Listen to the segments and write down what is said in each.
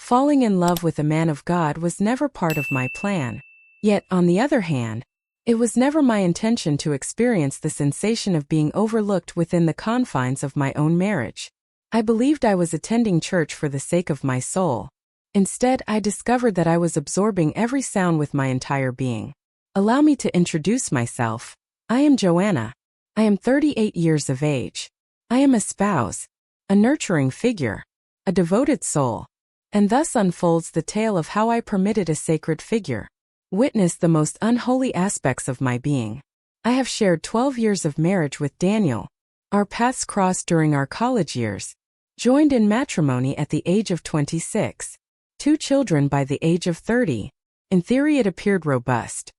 Falling in love with a man of God was never part of my plan. Yet, on the other hand, it was never my intention to experience the sensation of being overlooked within the confines of my own marriage. I believed I was attending church for the sake of my soul. Instead, I discovered that I was absorbing every sound with my entire being. Allow me to introduce myself. I am Joanna. I am 38 years of age. I am a spouse, a nurturing figure, a devoted soul, and thus unfolds the tale of how I permitted a sacred figure witness the most unholy aspects of my being. I have shared 12 years of marriage with Daniel. Our paths crossed during our college years, joined in matrimony at the age of 26, 2 children by the age of 30. In theory it appeared robust.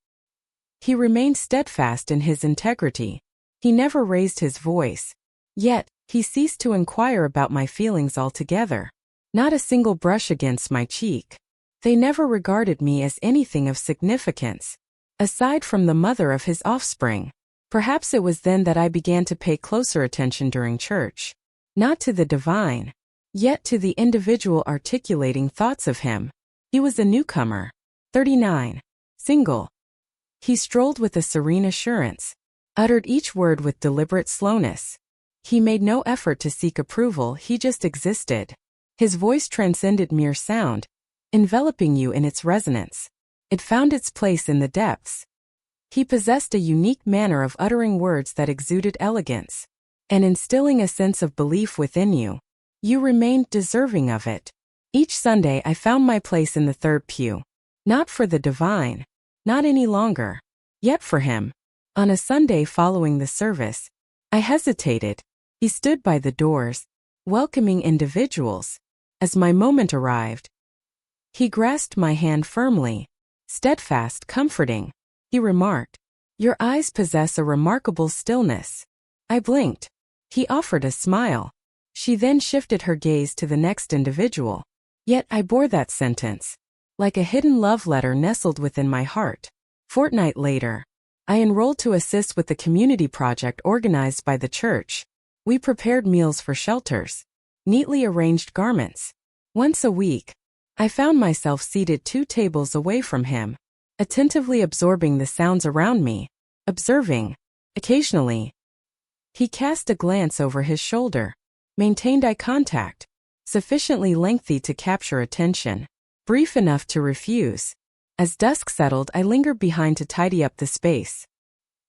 He remained steadfast in his integrity. He never raised his voice. Yet, he ceased to inquire about my feelings altogether. Not a single brush against my cheek. They never regarded me as anything of significance, aside from the mother of his offspring. Perhaps it was then that I began to pay closer attention during church. Not to the divine, yet to the individual articulating thoughts of him. He was a newcomer, 39, single. He strolled with a serene assurance, uttered each word with deliberate slowness. He made no effort to seek approval, he just existed. His voice transcended mere sound, enveloping you in its resonance. It found its place in the depths. He possessed a unique manner of uttering words that exuded elegance, and instilling a sense of belief within you. You remained deserving of it. Each Sunday I found my place in the third pew. Not for the divine, not any longer, yet for him. On a Sunday following the service, I hesitated. He stood by the doors, welcoming individuals. As my moment arrived, he grasped my hand firmly, steadfast, comforting. He remarked, "Your eyes possess a remarkable stillness." I blinked. He offered a smile. She then shifted her gaze to the next individual. Yet I bore that sentence, like a hidden love letter nestled within my heart. Fortnight later, I enrolled to assist with the community project organized by the church. We prepared meals for shelters, neatly arranged garments. Once a week, I found myself seated 2 tables away from him, attentively absorbing the sounds around me, observing. Occasionally, he cast a glance over his shoulder, maintained eye contact, sufficiently lengthy to capture attention, brief enough to refuse. As dusk settled, I lingered behind to tidy up the space.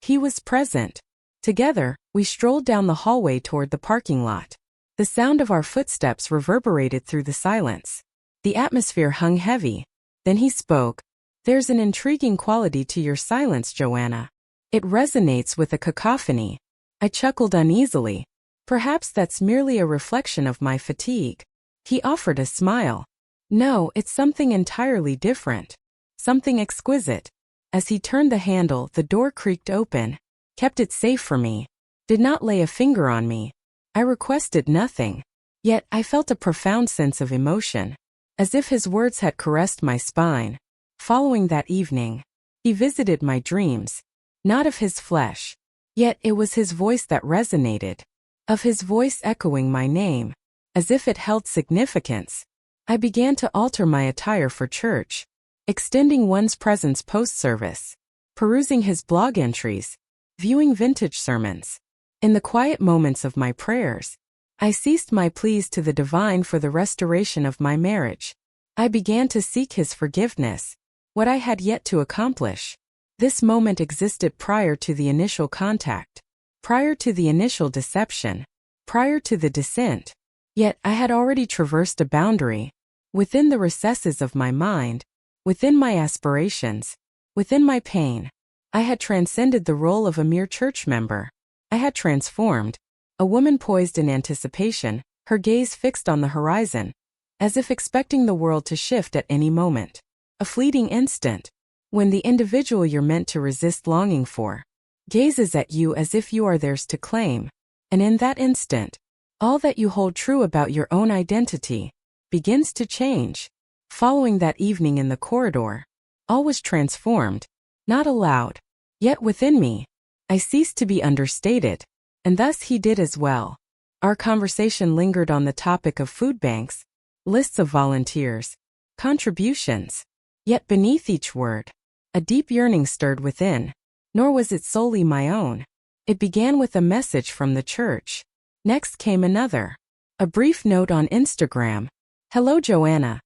He was present. Together, we strolled down the hallway toward the parking lot. The sound of our footsteps reverberated through the silence. The atmosphere hung heavy. Then he spoke. "There's an intriguing quality to your silence, Joanna. It resonates with a cacophony." I chuckled uneasily. Perhaps that's merely a reflection of my fatigue. He offered a smile. "No, it's something entirely different. Something exquisite." As he turned the handle, the door creaked open, kept it safe for me, did not lay a finger on me. I requested nothing. Yet I felt a profound sense of emotion, as if his words had caressed my spine. Following that evening, he visited my dreams, not of his flesh. Yet it was his voice that resonated, of his voice echoing my name, as if it held significance. I began to alter my attire for church, extending one's presence post-service, perusing his blog entries, viewing vintage sermons. In the quiet moments of my prayers, I ceased my pleas to the divine for the restoration of my marriage. I began to seek his forgiveness, what I had yet to accomplish. This moment existed prior to the initial contact, prior to the initial deception, prior to the descent. Yet I had already traversed a boundary, within the recesses of my mind, within my aspirations, within my pain. I had transcended the role of a mere church member. I had transformed, a woman poised in anticipation, her gaze fixed on the horizon, as if expecting the world to shift at any moment. A fleeting instant, when the individual you're meant to resist longing for gazes at you as if you are theirs to claim, and in that instant, all that you hold true about your own identity begins to change. Following that evening in the corridor, all was transformed, not aloud, yet within me. I ceased to be understated, and thus he did as well. Our conversation lingered on the topic of food banks, lists of volunteers, contributions. Yet beneath each word, a deep yearning stirred within. Nor was it solely my own. It began with a message from the church. Next came another. A brief note on Instagram. Hello Joanna.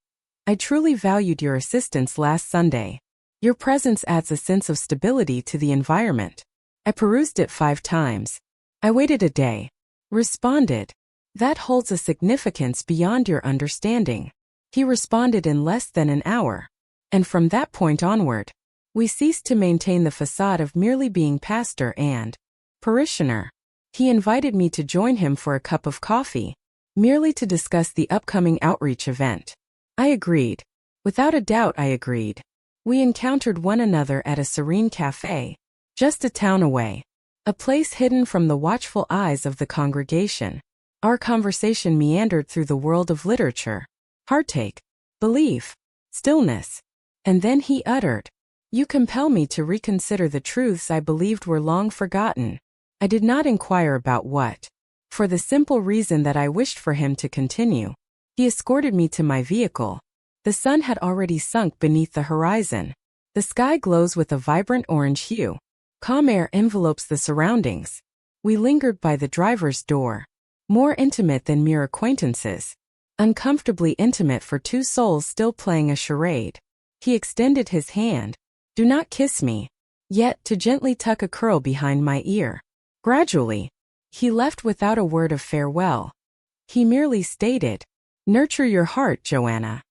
I truly valued your assistance last Sunday. Your presence adds a sense of stability to the environment. I perused it 5 times. I waited a day. Responded. That holds a significance beyond your understanding. He responded in less than an hour. And from that point onward, we ceased to maintain the facade of merely being pastor and parishioner. He invited me to join him for a cup of coffee, merely to discuss the upcoming outreach event. I agreed. Without a doubt I agreed. We encountered one another at a serene cafe, just a town away, a place hidden from the watchful eyes of the congregation. Our conversation meandered through the world of literature, heartache, belief, stillness. And then he uttered, "You compel me to reconsider the truths I believed were long forgotten." I did not inquire about what, for the simple reason that I wished for him to continue. He escorted me to my vehicle. The sun had already sunk beneath the horizon. The sky glows with a vibrant orange hue. Calm air envelopes the surroundings. We lingered by the driver's door. More intimate than mere acquaintances. Uncomfortably intimate for 2 souls still playing a charade. He extended his hand. Do not kiss me. Yet to gently tuck a curl behind my ear. Gradually, he left without a word of farewell. He merely stated, "Nurture your heart, Joanna."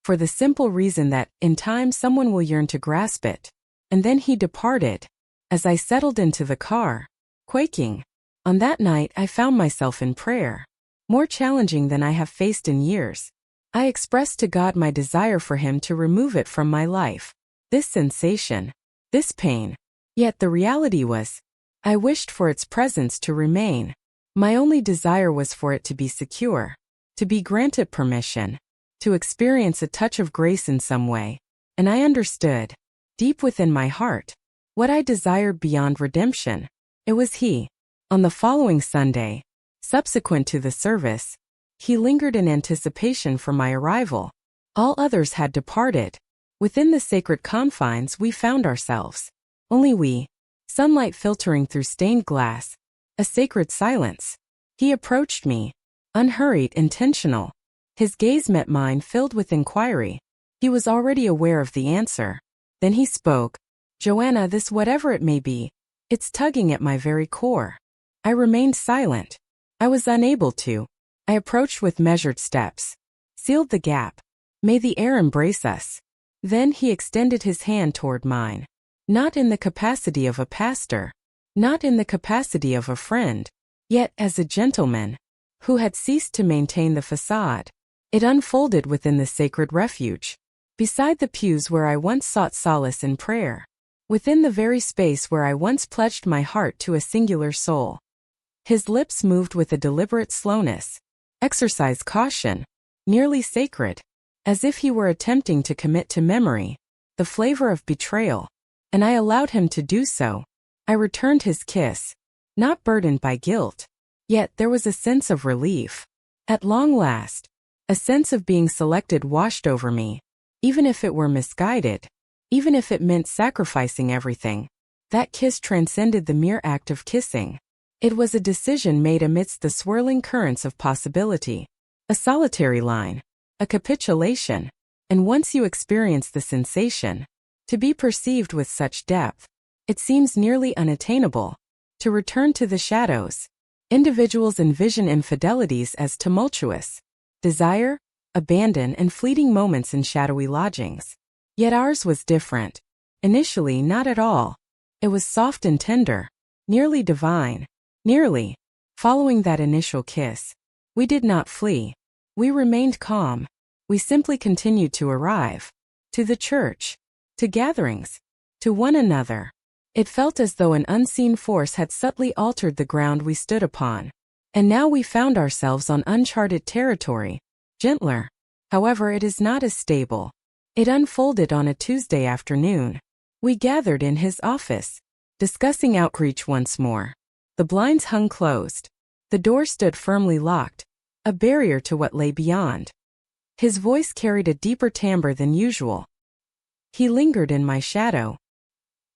For the simple reason that, in time, someone will yearn to grasp it. And then he departed. As I settled into the car, quaking, on that night I found myself in prayer. More challenging than I have faced in years. I expressed to God my desire for him to remove it from my life. This sensation, this pain. Yet the reality was, I wished for its presence to remain. My only desire was for it to be secure, to be granted permission, to experience a touch of grace in some way. And I understood, deep within my heart, what I desired beyond redemption. It was he. On the following Sunday, subsequent to the service, he lingered in anticipation for my arrival. All others had departed. Within the sacred confines we found ourselves. Only we. Sunlight filtering through stained glass. A sacred silence. He approached me. Unhurried, intentional. His gaze met mine filled with inquiry. He was already aware of the answer. Then he spoke. Joanna, this whatever it may be, it's tugging at my very core. I remained silent. I was unable to. I approached with measured steps. Sealed the gap. May the air embrace us. Then he extended his hand toward mine. Not in the capacity of a pastor. Not in the capacity of a friend. Yet as a gentleman, who had ceased to maintain the facade. It unfolded within the sacred refuge. Beside the pews where I once sought solace in prayer. Within the very space where I once pledged my heart to a singular soul. His lips moved with a deliberate slowness. Exercise caution. Nearly sacred. As if he were attempting to commit to memory the flavor of betrayal. And I allowed him to do so. I returned his kiss. Not burdened by guilt. Yet there was a sense of relief. At long last. A sense of being selected washed over me. Even if it were misguided. Even if it meant sacrificing everything. That kiss transcended the mere act of kissing. It was a decision made amidst the swirling currents of possibility. A solitary line. A capitulation. And once you experience the sensation, to be perceived with such depth, it seems nearly unattainable. To return to the shadows. Individuals envision infidelities as tumultuous. Desire, abandon, and fleeting moments in shadowy lodgings. Yet ours was different. Initially, not at all. It was soft and tender. Nearly divine. Nearly. Following that initial kiss, we did not flee. We remained calm. We simply continued to arrive. To the church. To gatherings. To one another. It felt as though an unseen force had subtly altered the ground we stood upon. And now we found ourselves on uncharted territory. Gentler. However, it is not as stable. It unfolded on a Tuesday afternoon. We gathered in his office, discussing outreach once more. The blinds hung closed. The door stood firmly locked, a barrier to what lay beyond. His voice carried a deeper timbre than usual. He lingered in my shadow.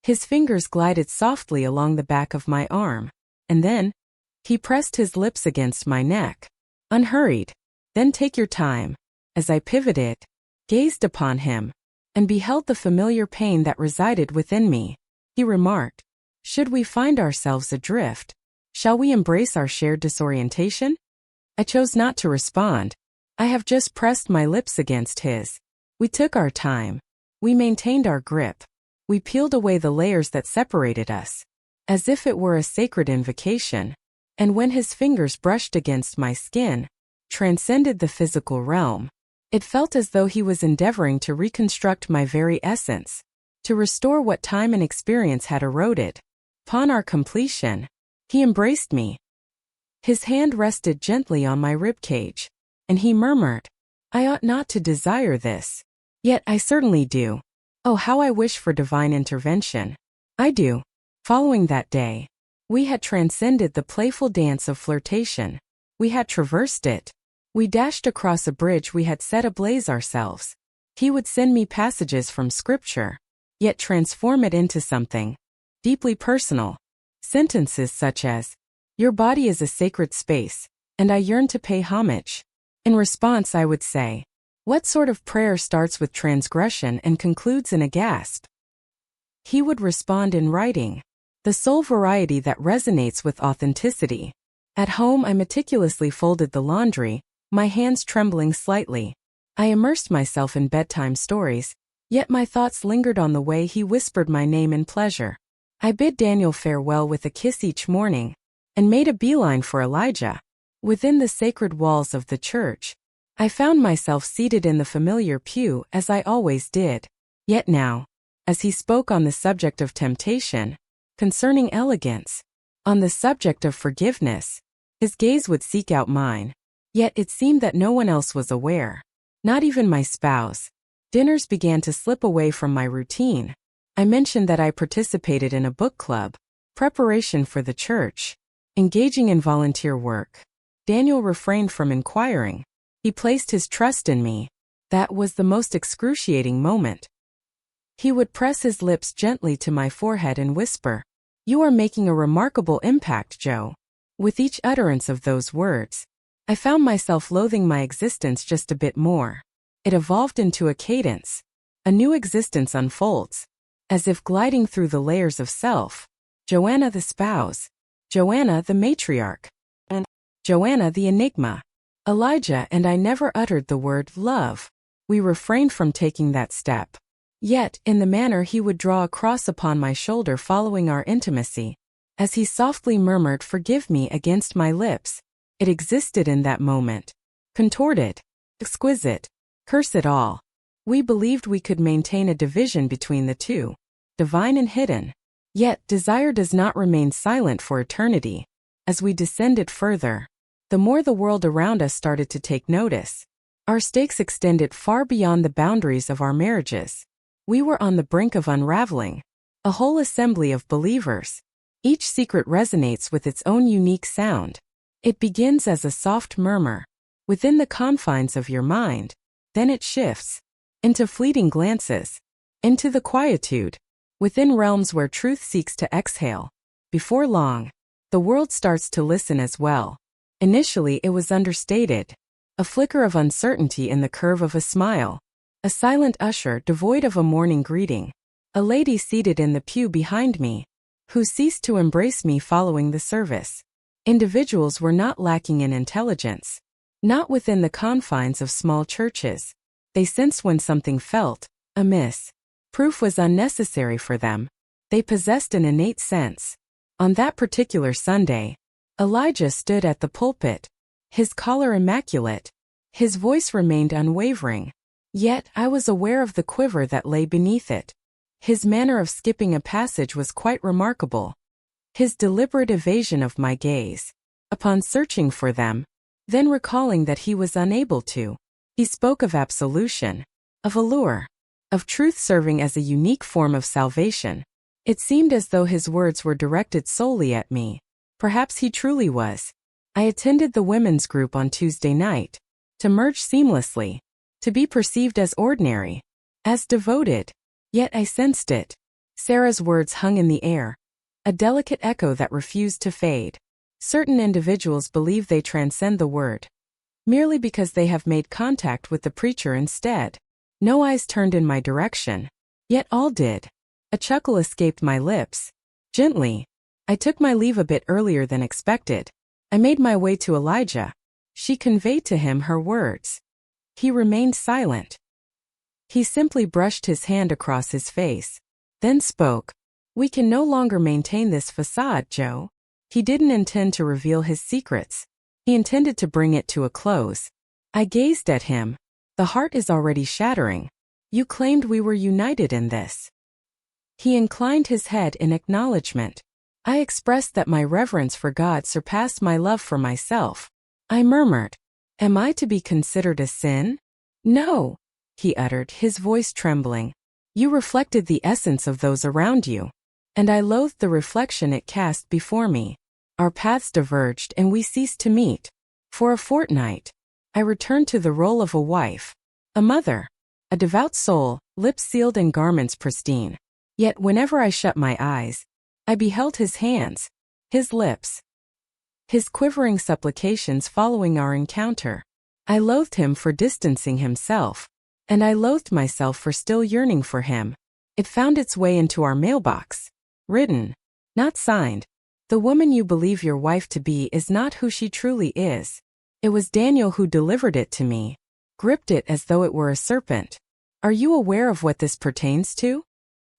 His fingers glided softly along the back of my arm, and then he pressed his lips against my neck. Unhurried. Then take your time. As I pivoted, gazed upon him, and beheld the familiar pain that resided within me, he remarked, "Should we find ourselves adrift, shall we embrace our shared disorientation?" I chose not to respond. I have just pressed my lips against his. We took our time. We maintained our grip. We peeled away the layers that separated us, as if it were a sacred invocation. And when his fingers brushed against my skin, transcended the physical realm, it felt as though he was endeavoring to reconstruct my very essence, to restore what time and experience had eroded. Upon our completion, he embraced me. His hand rested gently on my ribcage, and he murmured, "I ought not to desire this. Yet I certainly do. Oh, how I wish for divine intervention. I do." Following that day, we had transcended the playful dance of flirtation. We had traversed it. We dashed across a bridge we had set ablaze ourselves. He would send me passages from Scripture, yet transform it into something deeply personal. Sentences such as, "Your body is a sacred space, and I yearn to pay homage." In response, I would say, "What sort of prayer starts with transgression and concludes in a gasp?" He would respond in writing, the sole variety that resonates with authenticity. At home, I meticulously folded the laundry, my hands trembling slightly. I immersed myself in bedtime stories, yet my thoughts lingered on the way he whispered my name in pleasure. I bid Daniel farewell with a kiss each morning, and made a beeline for Elijah. Within the sacred walls of the church, I found myself seated in the familiar pew as I always did. Yet now, as he spoke on the subject of temptation, concerning elegance, on the subject of forgiveness, his gaze would seek out mine. Yet it seemed that no one else was aware, not even my spouse. Dinners began to slip away from my routine. I mentioned that I participated in a book club, preparation for the church, engaging in volunteer work. Daniel refrained from inquiring. He placed his trust in me. That was the most excruciating moment. He would press his lips gently to my forehead and whisper, "You are making a remarkable impact, Joe." With each utterance of those words, I found myself loathing my existence just a bit more. It evolved into a cadence. A new existence unfolds, as if gliding through the layers of self. Joanna the spouse, Joanna the matriarch, and Joanna the enigma. Elijah and I never uttered the word love. We refrained from taking that step. Yet, in the manner he would draw a cross upon my shoulder following our intimacy, as he softly murmured "forgive me" against my lips, it existed in that moment. Contorted, exquisite, curse it all. We believed we could maintain a division between the two, divine and hidden. Yet, desire does not remain silent for eternity. As we descended further, the more the world around us started to take notice. Our stakes extended far beyond the boundaries of our marriages. We were on the brink of unraveling. A whole assembly of believers. Each secret resonates with its own unique sound. It begins as a soft murmur, within the confines of your mind. Then it shifts, into fleeting glances, into the quietude, within realms where truth seeks to exhale. Before long, the world starts to listen as well. Initially it was understated, a flicker of uncertainty in the curve of a smile, a silent usher devoid of a morning greeting, a lady seated in the pew behind me, who ceased to embrace me following the service. Individuals were not lacking in intelligence, not within the confines of small churches. They sensed when something felt amiss. Proof was unnecessary for them. They possessed an innate sense. On that particular Sunday, Elijah stood at the pulpit, his collar immaculate. His voice remained unwavering. Yet I was aware of the quiver that lay beneath it. His manner of skipping a passage was quite remarkable. His deliberate evasion of my gaze, upon searching for them, then recalling that he was unable to. He spoke of absolution, of allure, of truth serving as a unique form of salvation. It seemed as though his words were directed solely at me. Perhaps he truly was. I attended the women's group on Tuesday night. To merge seamlessly, to be perceived as ordinary, as devoted. Yet I sensed it. Sarah's words hung in the air, a delicate echo that refused to fade. Certain individuals believe they transcend the word, merely because they have made contact with the preacher instead. No eyes turned in my direction, yet all did. A chuckle escaped my lips. Gently, I took my leave a bit earlier than expected. I made my way to Elijah. She conveyed to him her words. He remained silent. He simply brushed his hand across his face, then spoke. We can no longer maintain this facade, Joe. He didn't intend to reveal his secrets. He intended to bring it to a close. I gazed at him. The heart is already shattering. You claimed we were united in this. He inclined his head in acknowledgement. I expressed that my reverence for God surpassed my love for myself. I murmured, Am I to be considered a sin? No, he uttered, his voice trembling. You reflected the essence of those around you, and I loathed the reflection it cast before me. Our paths diverged and we ceased to meet. For a fortnight, I returned to the role of a wife, a mother, a devout soul, lips sealed and garments pristine. Yet whenever I shut my eyes, I beheld his hands, his lips, his quivering supplications following our encounter. I loathed him for distancing himself, and I loathed myself for still yearning for him. It found its way into our mailbox. Written, not signed. The woman you believe your wife to be is not who she truly is. It was Daniel who delivered it to me, gripped it as though it were a serpent. Are you aware of what this pertains to?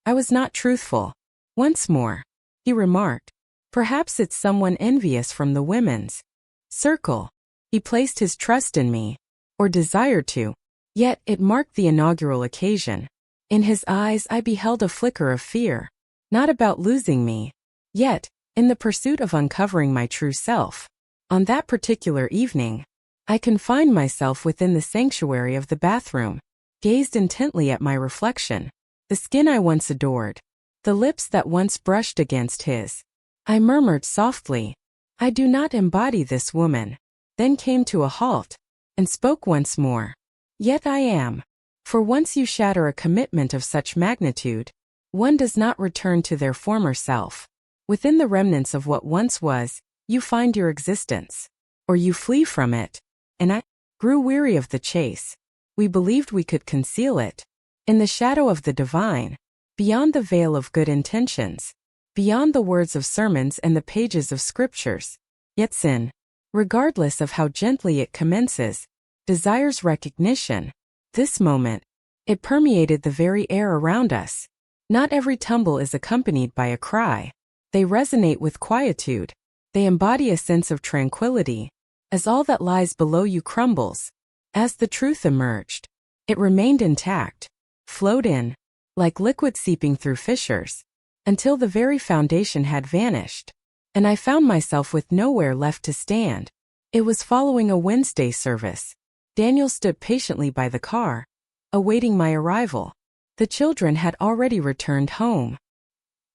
I was not truthful. Once more, he remarked. Perhaps it's someone envious from the women's circle. He placed his trust in me, or desired to. Yet it marked the inaugural occasion. In his eyes I beheld a flicker of fear, not about losing me, yet, in the pursuit of uncovering my true self. On that particular evening, I confined myself within the sanctuary of the bathroom, gazed intently at my reflection, the skin I once adored, the lips that once brushed against his. I murmured softly, I do not embody this woman, then came to a halt, and spoke once more. Yet I am. For once you shatter a commitment of such magnitude, one does not return to their former self. Within the remnants of what once was, you find your existence, or you flee from it. And I grew weary of the chase. We believed we could conceal it. In the shadow of the divine, beyond the veil of good intentions, beyond the words of sermons and the pages of scriptures. Yet sin, regardless of how gently it commences, desires recognition. This moment, it permeated the very air around us. Not every tumble is accompanied by a cry. They resonate with quietude. They embody a sense of tranquility. As all that lies below you crumbles, as the truth emerged, it remained intact, flowed in, like liquid seeping through fissures, until the very foundation had vanished, and I found myself with nowhere left to stand. It was following a Wednesday service. Daniel stood patiently by the car, awaiting my arrival. The children had already returned home.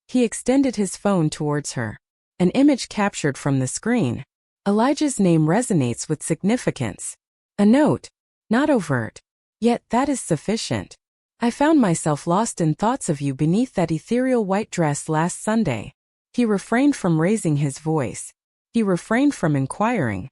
He extended his phone towards her. An image captured from the screen. Elijah's name resonates with significance. A note, not overt, yet that is sufficient. I found myself lost in thoughts of you beneath that ethereal white dress last Sunday. He refrained from raising his voice. He refrained from inquiring.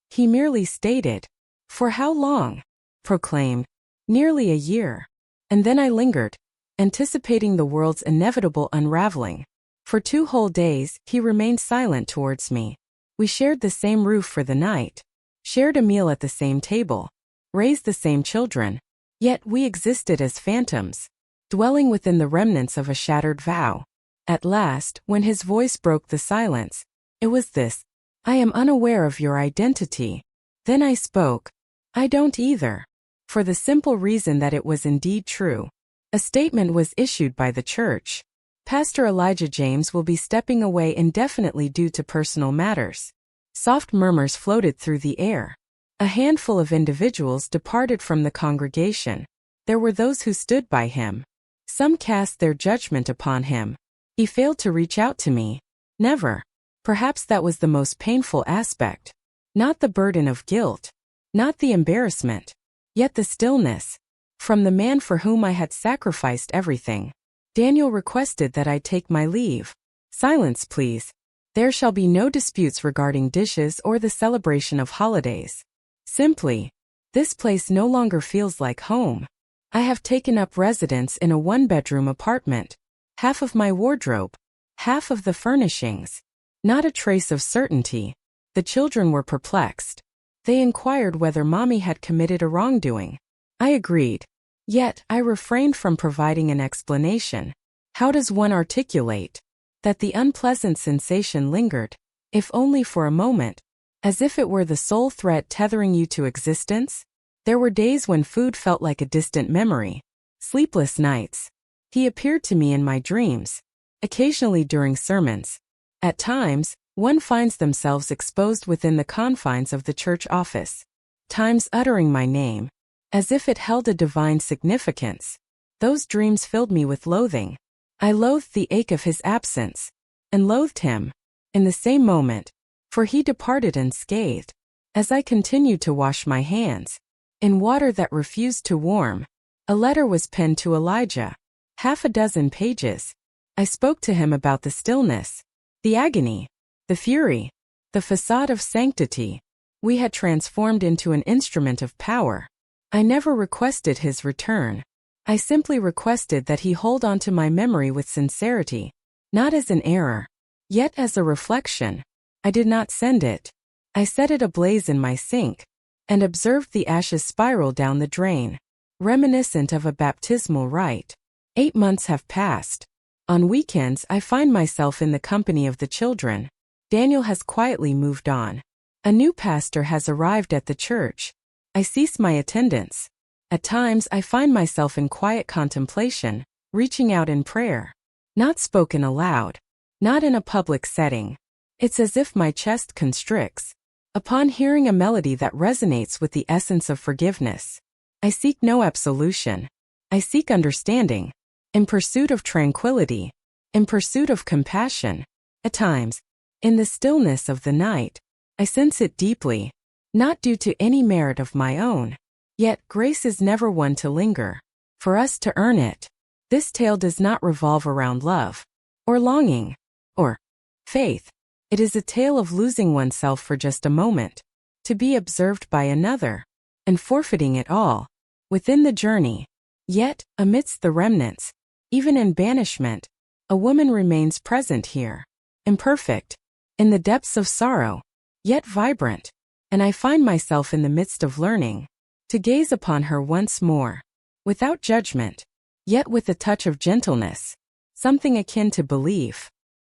He merely stated, For how long? Proclaimed, Nearly a year. And then I lingered, anticipating the world's inevitable unraveling. For 2 whole days, he remained silent towards me. We shared the same roof for the night, shared a meal at the same table, raised the same children. Yet we existed as phantoms, dwelling within the remnants of a shattered vow. At last, when his voice broke the silence, it was this: I am unaware of your identity. Then I spoke. I don't either. For the simple reason that it was indeed true. A statement was issued by the church. Pastor Elijah James will be stepping away indefinitely due to personal matters. Soft murmurs floated through the air. A handful of individuals departed from the congregation. There were those who stood by him. Some cast their judgment upon him. He failed to reach out to me. Never. Perhaps that was the most painful aspect. Not the burden of guilt. Not the embarrassment. Yet the stillness. From the man for whom I had sacrificed everything. Daniel requested that I take my leave. Silence, please. There shall be no disputes regarding dishes or the celebration of holidays. Simply, this place no longer feels like home. I have taken up residence in a one-bedroom apartment. Half of my wardrobe. Half of the furnishings. Not a trace of certainty. The children were perplexed. They inquired whether Mommy had committed a wrongdoing. I agreed. Yet, I refrained from providing an explanation. How does one articulate that the unpleasant sensation lingered, if only for a moment, as if it were the sole thread tethering you to existence? There were days when food felt like a distant memory. Sleepless nights. He appeared to me in my dreams, occasionally during sermons. At times, one finds themselves exposed within the confines of the church office. Times uttering my name, as if it held a divine significance. Those dreams filled me with loathing. I loathed the ache of his absence, and loathed him, in the same moment, for he departed unscathed. As I continued to wash my hands, in water that refused to warm, a letter was penned to Elijah. 6 pages. I spoke to him about the stillness, the agony, the fury, the facade of sanctity. We had transformed into an instrument of power. I never requested his return. I simply requested that he hold on to my memory with sincerity, not as an error, yet as a reflection. I did not send it. I set it ablaze in my sink, and observed the ashes spiral down the drain, reminiscent of a baptismal rite. 8 months have passed. On weekends I find myself in the company of the children. Daniel has quietly moved on. A new pastor has arrived at the church. I cease my attendance. At times I find myself in quiet contemplation, reaching out in prayer. Not spoken aloud. Not in a public setting. It's as if my chest constricts upon hearing a melody that resonates with the essence of forgiveness. I seek no absolution. I seek understanding. In pursuit of tranquility. In pursuit of compassion. At times, in the stillness of the night, I sense it deeply, not due to any merit of my own. Yet grace is never one to linger, for us to earn it. This tale does not revolve around love, or longing, or faith. It is a tale of losing oneself for just a moment, to be observed by another, and forfeiting it all, within the journey. Yet, amidst the remnants, even in banishment, a woman remains present here, imperfect, in the depths of sorrow, yet vibrant, and I find myself in the midst of learning, to gaze upon her once more, without judgment, yet with a touch of gentleness, something akin to belief.